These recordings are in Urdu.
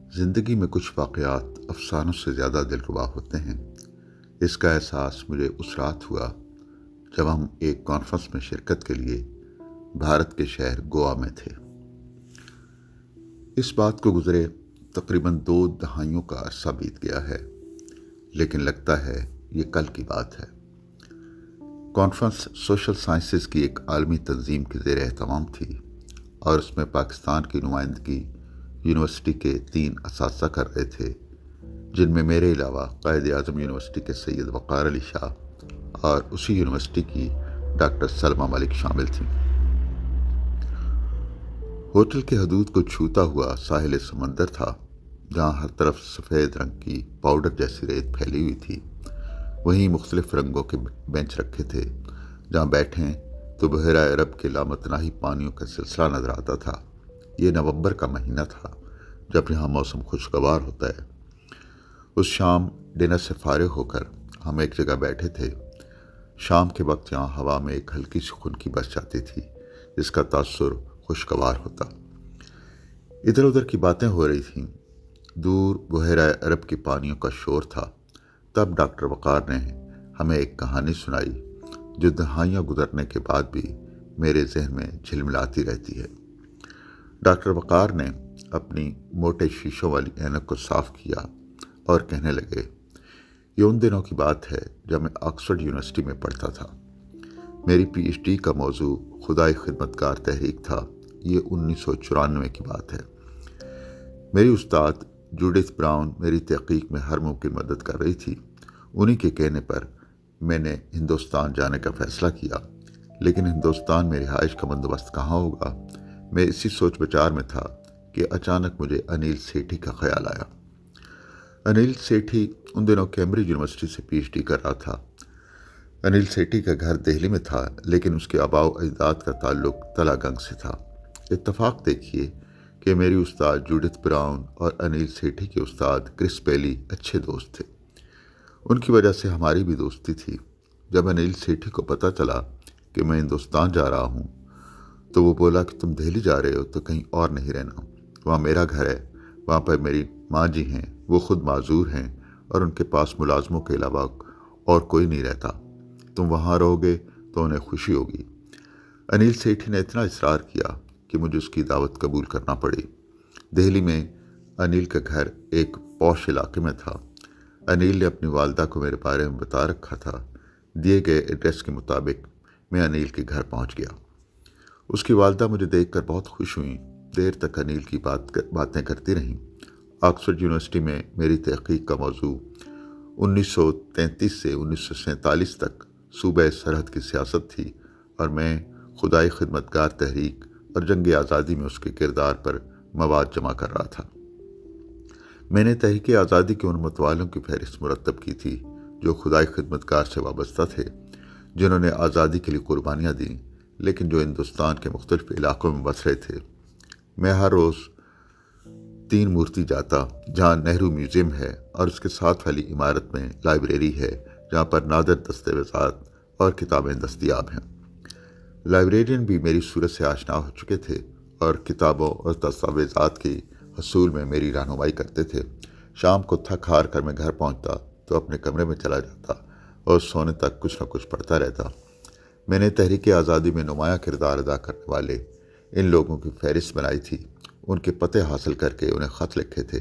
زندگی میں کچھ واقعات افسانوں سے زیادہ دلربا ہوتے ہیں۔ اس کا احساس مجھے اس رات ہوا جب ہم ایک کانفرنس میں شرکت کے لیے بھارت کے شہر گوا میں تھے۔ اس بات کو گزرے تقریباً 2 دہائیوں کا عرصہ بیت گیا ہے، لیکن لگتا ہے یہ کل کی بات ہے۔ کانفرنس سوشل سائنسز کی ایک عالمی تنظیم کے زیر اہتمام تھی اور اس میں پاکستان کی نمائندگی یونیورسٹی کے 3 اساتذہ کر رہے تھے، جن میں میرے علاوہ قائد اعظم یونیورسٹی کے سید وقار علی شاہ اور اسی یونیورسٹی کی ڈاکٹر سلمہ ملک شامل تھیں۔ ہوٹل کے حدود کو چھوتا ہوا ساحل سمندر تھا، جہاں ہر طرف سفید رنگ کی پاؤڈر جیسی ریت پھیلی ہوئی تھی۔ وہیں مختلف رنگوں کے بینچ رکھے تھے، جہاں بیٹھیں تو بحیرہ عرب کے لامتناہی پانیوں کا سلسلہ نظر آتا تھا۔ یہ نومبر کا مہینہ تھا، جب یہاں موسم خوشگوار ہوتا ہے۔ اس شام ڈنر سے فارغ ہو کر ہم ایک جگہ بیٹھے تھے۔ شام کے وقت یہاں ہوا میں ایک ہلکی سی خنکی بس جاتی تھی، جس کا تاثر خوشگوار ہوتا۔ ادھر ادھر کی باتیں ہو رہی تھیں، دور بحیرہ عرب کے پانیوں کا شور تھا۔ تب ڈاکٹر وقار نے ہمیں ایک کہانی سنائی جو دہائیاں گزرنے کے بعد بھی میرے ذہن میں جھلملاتی رہتی ہے۔ ڈاکٹر وقار نے اپنی موٹے شیشوں والی اینک کو صاف کیا اور کہنے لگے، یہ ان دنوں کی بات ہے جب میں آکسفورڈ یونیورسٹی میں پڑھتا تھا۔ میری پی ایچ ڈی کا موضوع خدائے خدمتگار تحریک تھا۔ یہ 1994 کی بات ہے۔ میری استاد جوڈتھ براؤن میری تحقیق میں ہر ممکن مدد کر رہی تھی۔ انہی کے کہنے پر میں نے ہندوستان جانے کا فیصلہ کیا، لیکن ہندوستان میں رہائش کا بندوبست کہاں ہوگا؟ میں اسی سوچ بچار میں تھا کہ اچانک مجھے انیل سیٹھی کا خیال آیا۔ انیل سیٹھی ان دنوں کیمبرج یونیورسٹی سے پی ایچ ڈی کر رہا تھا۔ انیل سیٹھی کا گھر دہلی میں تھا، لیکن اس کے آباء و اجداد کا تعلق تلا گنگ سے تھا۔ اتفاق دیکھیے کہ میری استاد جوڈتھ براؤن اور انیل سیٹھی کے استاد کرس بیلی اچھے دوست تھے۔ ان کی وجہ سے ہماری بھی دوستی تھی۔ جب انیل سیٹھی کو پتہ چلا کہ میں ہندوستان جا رہا ہوں تو وہ بولا کہ تم دہلی جا رہے ہو تو کہیں اور نہیں رہنا، وہاں میرا گھر ہے، وہاں پر میری ماں جی ہیں، وہ خود معذور ہیں اور ان کے پاس ملازموں کے علاوہ اور کوئی نہیں رہتا، تم وہاں رہو گے تو انہیں خوشی ہوگی۔ انیل سیٹھی نے اتنا اصرار کیا کہ مجھے اس کی دعوت قبول کرنا پڑی۔ دہلی میں انیل کا گھر ایک پوش علاقے میں تھا۔ انیل نے اپنی والدہ کو میرے بارے میں بتا رکھا تھا۔ دیے گئے ایڈریس کے مطابق میں انیل کے گھر پہنچ گیا۔ اس کی والدہ مجھے دیکھ کر بہت خوش ہوئیں۔ دیر تک انیل کی باتیں کرتی رہیں۔ آکسفورڈ یونیورسٹی میں میری تحقیق کا موضوع 1933 سے 1947 تک صوبہ سرحد کی سیاست تھی اور میں خدائے خدمتگار تحریک اور جنگ آزادی میں اس کے کردار پر مواد جمع کر رہا تھا۔ میں نے تحریک آزادی کے ان متوالوں کی فہرست مرتب کی تھی جو خدائے خدمتگار سے وابستہ تھے، جنہوں نے آزادی کے لیے قربانیاں دیں، لیکن جو ہندوستان کے مختلف علاقوں میں بس رہے تھے۔ میں ہر روز 3 مورتی جاتا، جہاں نہرو میوزیم ہے اور اس کے ساتھ والی عمارت میں لائبریری ہے، جہاں پر نادر دستاویزات اور کتابیں دستیاب ہیں۔ لائبریرین بھی میری صورت سے آشنا ہو چکے تھے اور کتابوں اور دستاویزات کی حصول میں میری رہنمائی کرتے تھے۔ شام کو تھک ہار کر میں گھر پہنچتا تو اپنے کمرے میں چلا جاتا اور سونے تک کچھ نہ کچھ پڑھتا رہتا۔ میں نے تحریک آزادی میں نمایاں کردار ادا کرنے والے ان لوگوں کی فہرست بنائی تھی، ان کے پتے حاصل کر کے انہیں خط لکھے تھے۔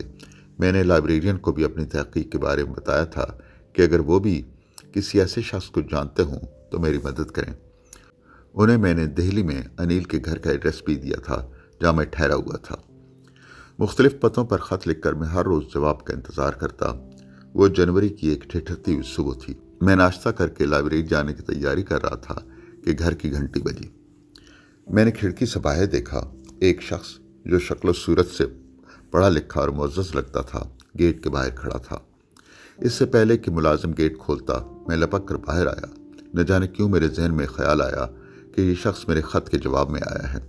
میں نے لائبریرین کو بھی اپنی تحقیق کے بارے میں بتایا تھا کہ اگر وہ بھی کسی ایسے شخص کو جانتے ہوں تو میری مدد کریں۔ انہیں میں نے دہلی میں انیل کے گھر کا ایڈریس بھی دیا تھا، جہاں میں ٹھہرا ہوا تھا۔ مختلف پتوں پر خط لکھ کر میں ہر روز جواب کا انتظار کرتا۔ وہ جنوری کی ایک ٹھٹھرتی ہوئی صبح تھی۔ میں ناشتہ کر کے لائبریری جانے کی تیاری کر رہا تھا کہ گھر کی گھنٹی بجی۔ میں نے کھڑکی سے باہر دیکھا، ایک شخص جو شکل و صورت سے پڑھا لکھا اور معزز لگتا تھا گیٹ کے باہر کھڑا تھا۔ اس سے پہلے کہ ملازم گیٹ کھولتا میں لپک کر باہر آیا۔ نہ جانے کیوں میرے ذہن میں خیال آیا کہ یہ شخص میرے خط کے جواب میں آیا ہے۔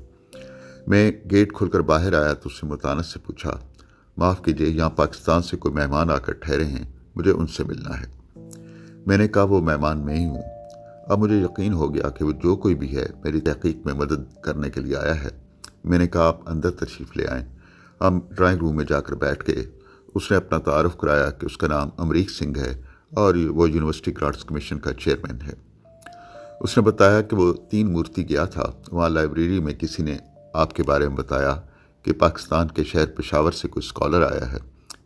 میں گیٹ کھول کر باہر آیا تو اس سے متانت سے پوچھا، معاف کیجیے، یہاں پاکستان سے کوئی مہمان آ کر ٹھہرے ہیں، مجھے ان سے ملنا ہے۔ میں نے کہا وہ مہمان میں ہی ہوں۔ اب مجھے یقین ہو گیا کہ وہ جو کوئی بھی ہے میری تحقیق میں مدد کرنے کے لیے آیا ہے۔ میں نے کہا آپ اندر تشریف لے آئیں۔ ہم ڈرائنگ روم میں جا کر بیٹھ گئے۔ اس نے اپنا تعارف کرایا کہ اس کا نام امریک سنگھ ہے اور وہ یونیورسٹی گرانٹس کمیشن کا چیئرمین ہے۔ اس نے بتایا کہ وہ 3 مورتی گیا تھا۔ وہاں لائبریری میں کسی نے آپ کے بارے میں بتایا کہ پاکستان کے شہر پشاور سے کوئی اسکالر آیا ہے۔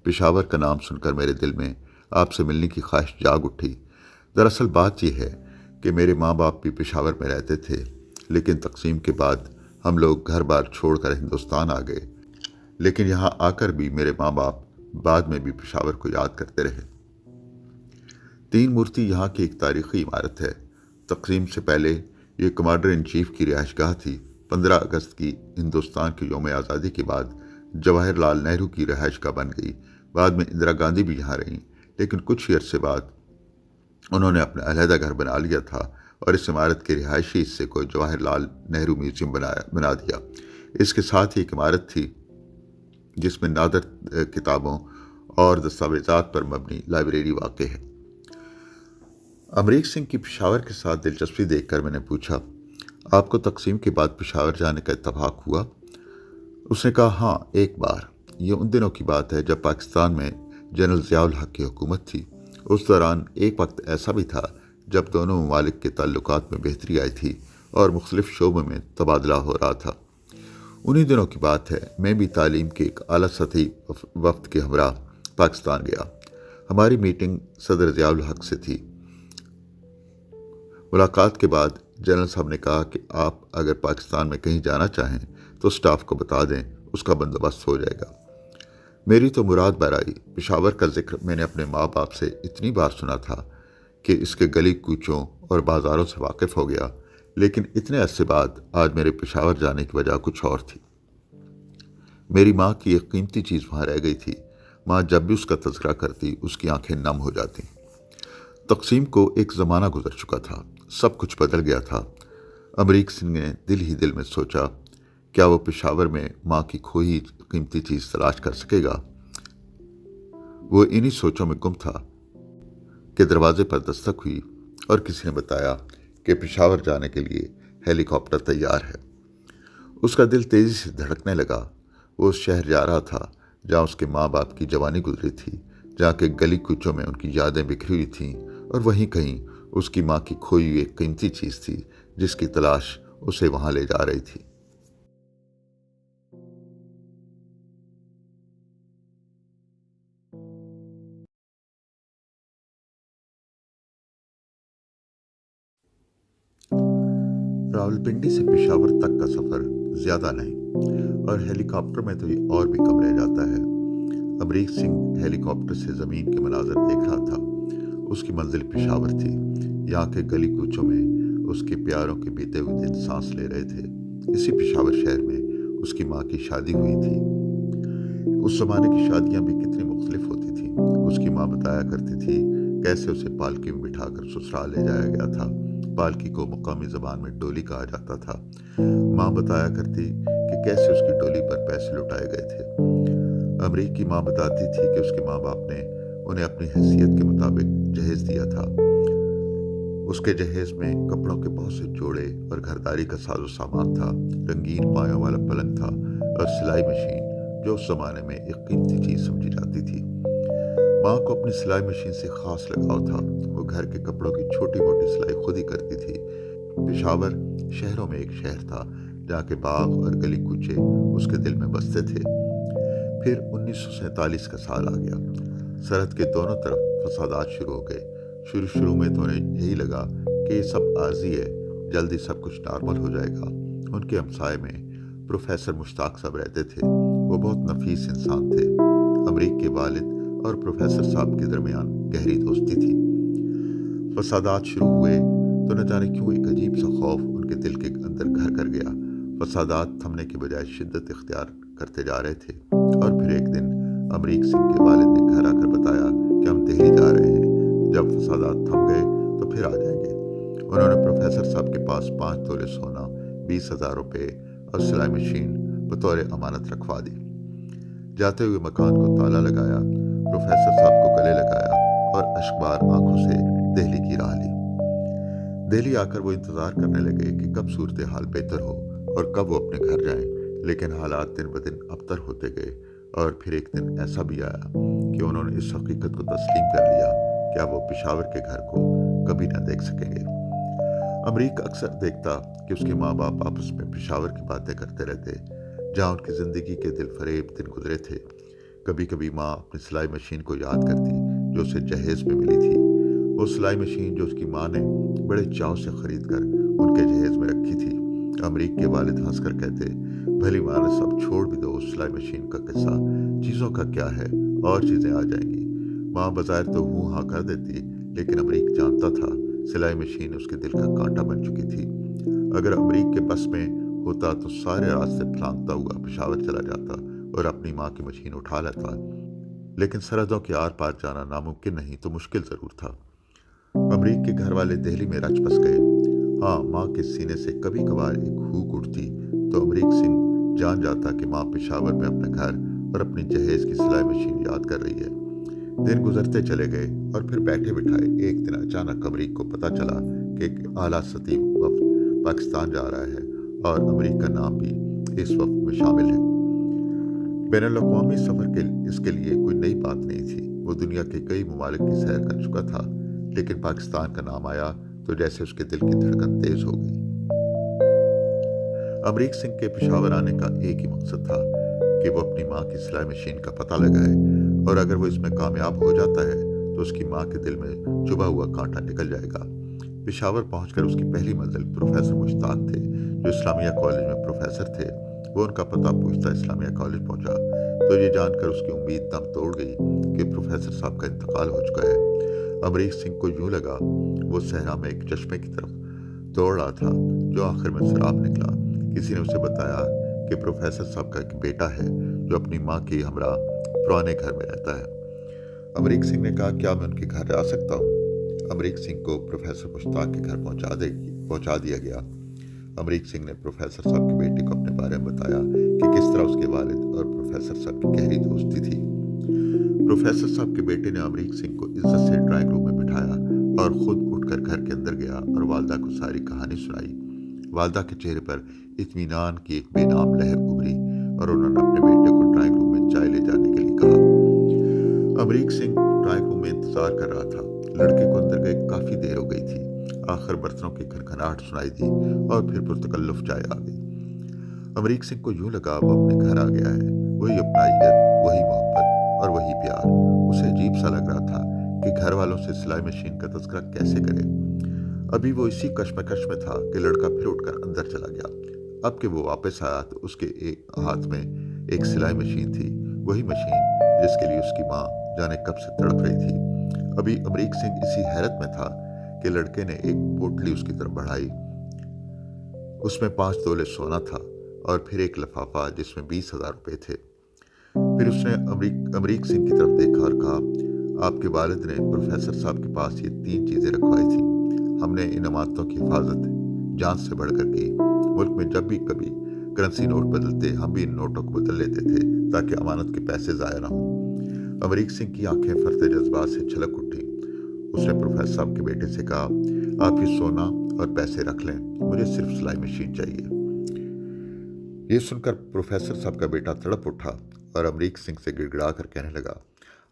پشاور کا نام سن کر میرے دل میں آپ سے ملنے کی خواہش جاگ اٹھی۔ دراصل بات یہ ہے کہ میرے ماں باپ بھی پشاور میں رہتے تھے، لیکن تقسیم کے بعد ہم لوگ گھر بار چھوڑ کر ہندوستان آ گئے، لیکن یہاں آ کر بھی میرے ماں باپ بعد میں بھی پشاور کو یاد کرتے رہے۔ 3 مورتی یہاں کی ایک تاریخی عمارت ہے۔ تقسیم سے پہلے یہ کمانڈر ان چیف کی رہائش گاہ تھی۔ 15 اگست کی ہندوستان کے یوم آزادی کے بعد جواہر لال نہرو کی رہائش گاہ بن گئی۔ بعد میں اندرا گاندھی بھی یہاں رہیں، لیکن کچھ ہی عرصے بعد انہوں نے اپنا علیحدہ گھر بنا لیا تھا اور اس عمارت کے رہائشی حصے کو جواہر لال نہرو میوزیم بنا دیا۔ اس کے ساتھ ہی ایک عمارت تھی جس میں نادر کتابوں اور دستاویزات پر مبنی لائبریری واقع ہے۔ امریک سنگھ کی پشاور کے ساتھ دلچسپی دیکھ کر میں نے پوچھا، آپ کو تقسیم کے بعد پشاور جانے کا اتفاق ہوا؟ اس نے کہا، ہاں، ایک بار۔ یہ ان دنوں کی بات ہے جب پاکستان میں جنرل ضیاء الحق کی حکومت تھی۔ اس دوران ایک وقت ایسا بھی تھا جب دونوں ممالک کے تعلقات میں بہتری آئی تھی اور مختلف شعبوں میں تبادلہ ہو رہا تھا۔ انہی دنوں کی بات ہے، میں بھی تعلیم کے ایک اعلیٰ سطحی وفد کے ہمراہ پاکستان گیا۔ ہماری میٹنگ صدر ضیاء الحق سے تھی۔ ملاقات کے بعد جنرل صاحب نے کہا کہ آپ اگر پاکستان میں کہیں جانا چاہیں تو سٹاف کو بتا دیں، اس کا بندوبست ہو جائے گا۔ میری تو مراد بر آئی۔ پشاور کا ذکر میں نے اپنے ماں باپ سے اتنی بار سنا تھا کہ اس کے گلی کوچوں اور بازاروں سے واقف ہو گیا، لیکن اتنے عرصے بعد آج میرے پشاور جانے کی وجہ کچھ اور تھی۔ میری ماں کی ایک قیمتی چیز وہاں رہ گئی تھی۔ ماں جب بھی اس کا تذکرہ کرتی اس کی آنکھیں نم ہو جاتی۔ تقسیم کو ایک زمانہ گزر چکا تھا، سب کچھ بدل گیا تھا۔ امریک سنگھ نے دل ہی دل میں سوچا، کیا وہ پشاور میں ماں کی کھوئی قیمتی چیز تلاش کر سکے گا؟ وہ انہی سوچوں میں گم تھا کہ دروازے پر دستک ہوئی اور کسی نے بتایا کہ پشاور جانے کے لیے ہیلی کاپٹر تیار ہے۔ اس کا دل تیزی سے دھڑکنے لگا۔ وہ اس شہر جا رہا تھا جہاں اس کے ماں باپ کی جوانی گزری تھی، جہاں کے گلی کوچوں میں ان کی یادیں بکھری ہوئی تھیں، اور وہیں کہیں اس کی ماں کی کھوئی ہوئی ایک قیمتی چیز تھی جس کی تلاش اسے وہاں لے جا رہی تھی۔ راولپنڈی سے پشاور تک کا سفر زیادہ نہیں، اور ہیلی کاپٹر میں تو یہ اور بھی کم رہ جاتا ہے۔ امریک سنگھ ہیلی کاپٹر سے زمین کے مناظر دیکھ رہا تھا۔ اس کی منزل پشاور تھی۔ یہاں کے گلی کوچوں میں اس کے پیاروں کے بیتے ہوئے دن سانس لے رہے تھے۔ اسی پشاور شہر میں اس کی ماں کی شادی ہوئی تھی۔ اس زمانے کی شادیاں بھی کتنی مختلف ہوتی تھیں۔ اس کی ماں بتایا کرتی تھی کیسے اسے پالکی میں بٹھا کر سسرال لے جایا گیا تھا۔ پالکی کو مقامی زبان میں ڈولی کہا جاتا تھا۔ ماں بتایا کرتی کہ کیسے اس کی ڈولی پر پیسے لٹائے گئے تھے۔ امریک کی ماں بتاتی تھی کہ اس کے ماں باپ نے انہیں اپنی حیثیت کے مطابق جہیز دیا تھا۔ اس کے جہیز میں کپڑوں کے بہت سے جوڑے اور گھرداری کا ساز و سامان تھا۔ رنگین پایوں والا پلنگ تھا اور سلائی مشین جو اس زمانے میں ایک قیمتی چیز سمجھی جاتی تھی۔ ماں کو اپنی سلائی مشین سے خاص لگاؤ تھا۔ وہ گھر کے کپڑوں کی چھوٹی موٹی سلائی خود ہی کرتی تھی۔ پشاور شہروں میں ایک شہر تھا جہاں کے باغ اور گلی کوچے اس کے دل میں بستے تھے۔ پھر 1947 کا سال آ گیا۔ سرحد کے دونوں طرف فسادات شروع ہو گئے۔ شروع میں تو انہیں یہی لگا کہ یہ سب عارضی ہے، جلدی سب کچھ نارمل ہو جائے گا۔ ان کے ہمسائے میں پروفیسر مشتاق صاحب رہتے تھے۔ وہ بہت نفیس انسان تھے۔ امریک کے والد اور پروفیسر صاحب کے درمیان گہری دوستی تھی۔ فسادات شروع ہوئے تو نہ جانے کیوں ایک عجیب سا خوف ان کے دل کے اندر گھر کر گیا۔ فسادات تھمنے کے بجائے شدت اختیار کرتے جا رہے تھے، اور پھر ایک دن امریک سنگھ کے والد نے گھر آ کر بتایا کہ ہم دہلی جا رہے ہیں، جب فسادات تھم گئے تو پھر آ جائیں گے۔ انہوں نے پروفیسر صاحب کے پاس 5 تولے سونا، 20,000 روپے اور سلائی مشین بطور امانت رکھوا دی۔ جاتے ہوئے مکان کو تالا لگایا، پروفیسر صاحب کو گلے لگایا اور اشکبار آنکھوں سے دہلی کی راہ لی۔ دہلی آ کر وہ انتظار کرنے لگے کہ کب صورتحال بہتر ہو اور کب وہ اپنے گھر جائیں، لیکن حالات دن بدن ابتر ہوتے گئے۔ اور پھر ایک دن ایسا بھی آیا کہ انہوں نے اس حقیقت کو تسلیم کر لیا کہ اب وہ پشاور کے گھر کو کبھی نہ دیکھ سکیں گے۔ امریک اکثر دیکھتا کہ اس کے ماں باپ آپس میں پشاور کی باتیں کرتے رہتے، جہاں ان کی زندگی کے دل فریب دن گزرے تھے۔ کبھی کبھی ماں اپنی سلائی مشین کو یاد کرتی جو اسے جہیز میں ملی تھی، وہ سلائی مشین جو اس کی ماں نے بڑے چاؤ سے خرید کر ان کے جہیز میں رکھی تھی۔ امریک کے والد ہنس کر کہتے، بھلی مانس اب چھوڑ بھی دو اس سلائی مشین کا قصہ، چیزوں کا کیا ہے، اور چیزیں آ جائیں گی۔ ماں بظاہر تو ہوں ہاں کر دیتی، لیکن امریک جانتا تھا سلائی مشین اس کے دل کا کانٹا بن چکی تھی۔ اگر امریک کے بس میں ہوتا تو سارے راستے پھلانگتا ہوا پشاور چلا جاتا اور اپنی ماں کی مشین اٹھا لیتا، لیکن سرحدوں کے آر پار جانا ناممکن نہیں تو مشکل ضرور تھا۔ امریک کے گھر والے دہلی میں رچ بس گئے۔ ہاں، ماں کے سینے سے کبھی کبھار ایک ہوک اٹھتی تو امریک سنگھ جان جاتا کہ ماں پشاور میں اپنے گھر اور اپنی جہیز کی سلائی مشین یاد کر رہی ہے۔ دن گزرتے چلے گئے اور پھر بیٹھے بٹھائے ایک دن اچانک امریک کو پتہ چلا کہ ایک اعلیٰ سطحی وفد پاکستان جا رہا ہے اور امریک کا نام بھی اس وفد میں شامل ہے۔ بین الاقوامی سفر اس کے لیے کوئی نئی بات نہیں تھی، وہ دنیا کے کئی ممالک کی سیر کر چکا تھا، لیکن پاکستان کا نام آیا تو جیسے اس کے دل کی دھڑکن تیز ہو گئی۔ امریک سنگھ کے پشاور آنے کا ایک ہی مقصد تھا کہ وہ اپنی ماں کی سلائی مشین کا پتہ لگائے، اور اگر وہ اس میں کامیاب ہو جاتا ہے تو اس کی ماں کے دل میں چبھا ہوا کانٹا نکل جائے گا۔ پشاور پہنچ کر اس کی پہلی منزل پروفیسر مشتاق تھے جو اسلامیہ کالج میں پروفیسر تھے۔ وہ ان کا پتہ پوچھتا اسلامیہ کالج پہنچا تو یہ جان کر اس کی امید دم توڑ گئی کہ پروفیسر صاحب کا انتقال ہو چکا ہے۔ امریک سنگھ کو یوں لگا وہ صحرا میں ایک چشمے کی طرف دوڑ رہا تھا جو آخر میں سراب نکلا۔ کسی نے اسے بتایا کہ پروفیسر صاحب کا ایک بیٹا ہے جو اپنی ماں کے ہمراہ پرانے گھر میں رہتا ہے۔ امریک سنگھ نے کہا، کیا میں ان کے گھر آ سکتا ہوں؟ امریک سنگھ کو پروفیسر مشتاق کے گھر پہنچا دیا گیا۔ امریک سنگھ نے پروفیسر صاحب کے بیٹے کو اپنے بارے میں بتایا کہ کس طرح اس کے والد اور پروفیسر صاحب کی گہری دوستی تھی۔ پروفیسر صاحب کے بیٹے نے امریک سنگھ کو عزت سے ڈرائنگ روم میں بٹھایا اور خود اٹھ کر گھر کے اندر گیا اور والدہ کو ساری کہانی سنائی۔ والدہ کے چہرے پر اطمینان کی ایک بے نام لہر ابھری اور انہوں نے اپنے بیٹے کو ڈرائنگ روم میں چائے لے جانے کے لیے کہا۔ امریک سنگھ ڈرائنگ روم میں انتظار کر رہا تھا۔ لڑکے کو اندر گئے کافی دیر ہو گئی تھی۔ آخر برتنوں کی کھنکھناہٹ سنائی دی اور پھر پرتکلف چائے آ گئی۔ امریک سنگھ کو یوں لگا وہ اپنے گھر آ گیا ہے، وہی اپنائیت، وہی محبت اور وہی پیار۔ اسے عجیب سا لگ رہا تھا کہ گھر والوں سے سلائی مشین کا تذکرہ کیسے کرے۔ ابھی وہ اسی کشمکش میں تھا کہ لڑکا پھر اٹھ کر اندر چلا گیا۔ اب کہ وہ واپس آیا تو اس کے ہاتھ میں ایک سلائی مشین تھی، وہی مشین جس کے لیے اس کی ماں جانے کب سے تڑپ رہی تھی۔ ابھی امریک سنگھ اسی حیرت میں تھا کہ لڑکے نے ایک پوٹلی اس کی طرف بڑھائی۔ اس میں 5 تولے سونا تھا اور پھر ایک لفافہ جس میں 20,000 روپے تھے۔ پھر اس نے امریک سنگھ کی طرف دیکھا اور کہا، آپ کے والد نے پروفیسر صاحب کے پاس یہ 3 چیزیں رکھوائی تھیں۔ ہم نے ان امانتوں کی حفاظت جان سے بڑھ کر کی۔ ملک میں جب بھی کبھی کرنسی نوٹ بدلتے ہم بھی ان نوٹوں کو بدل لیتے تھے تاکہ امانت کے پیسے ضائع نہ ہوں۔ امریک سنگھ کی آنکھیں فرتے جذبات سے چھلک اٹھی۔ اس نے پروفیسر صاحب کے بیٹے سے کہا، آپ یہ سونا اور پیسے رکھ لیں، مجھے صرف سلائی مشین چاہیے۔ یہ سن کر پروفیسر صاحب کا بیٹا تڑپ اٹھا اور امریک سنگھ سے گڑ گڑا کر کہنے لگا،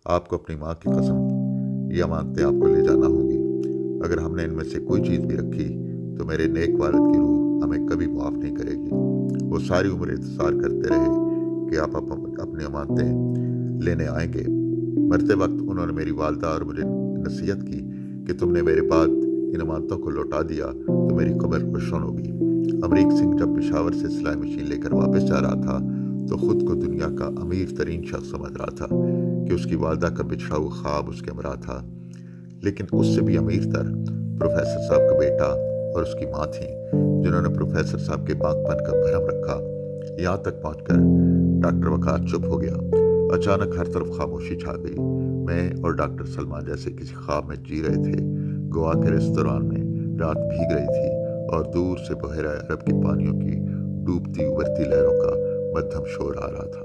آپ کو اپنی ماں کی قسم، یہ امانتیں آپ کو لے جانا ہوں گی۔ اگر ہم نے ان میں سے کوئی چیز بھی رکھی تو میرے نیک والد کی روح ہمیں کبھی معاف نہیں کرے گی۔ وہ ساری عمر انتظار کرتے رہے کہ آپ اپنی امانتیں لینے آئیں گے۔ مرتے وقت انہوں نے میری والدہ اور مجھے نصیحت کی کہ تم نے میرے بعد ان امانتوں کو لوٹا دیا تو میری قبر روشن ہوگی۔ امریک سنگھ جب پشاور سے سلائی مشین لے کر واپس جا رہا تھا تو خود کو دنیا کا امیر ترین شخص سمجھ رہا تھا کہ اس کی والدہ کا بچھڑا ہوا خواب اس کے ہمراہ تھا، لیکن اس سے بھی امیر تر پروفیسر صاحب کا بیٹا اور اس کی ماں تھیں جنہوں نے پروفیسر صاحب کے پاک پن کا بھرم رکھا۔ یہاں تک پہنچ کر ڈاکٹر وقار چپ ہو گیا۔ اچانک ہر طرف خاموشی چھا گئی۔ میں اور ڈاکٹر سلمان جیسے کسی خواب میں جی رہے تھے۔ گوا کے ریستوران میں رات بھیگ رہی تھی اور دور سے بحیرہ عرب کے پانیوں کی ڈوبتی ابھرتی لہروں کا مدھم شور آ رہا تھا۔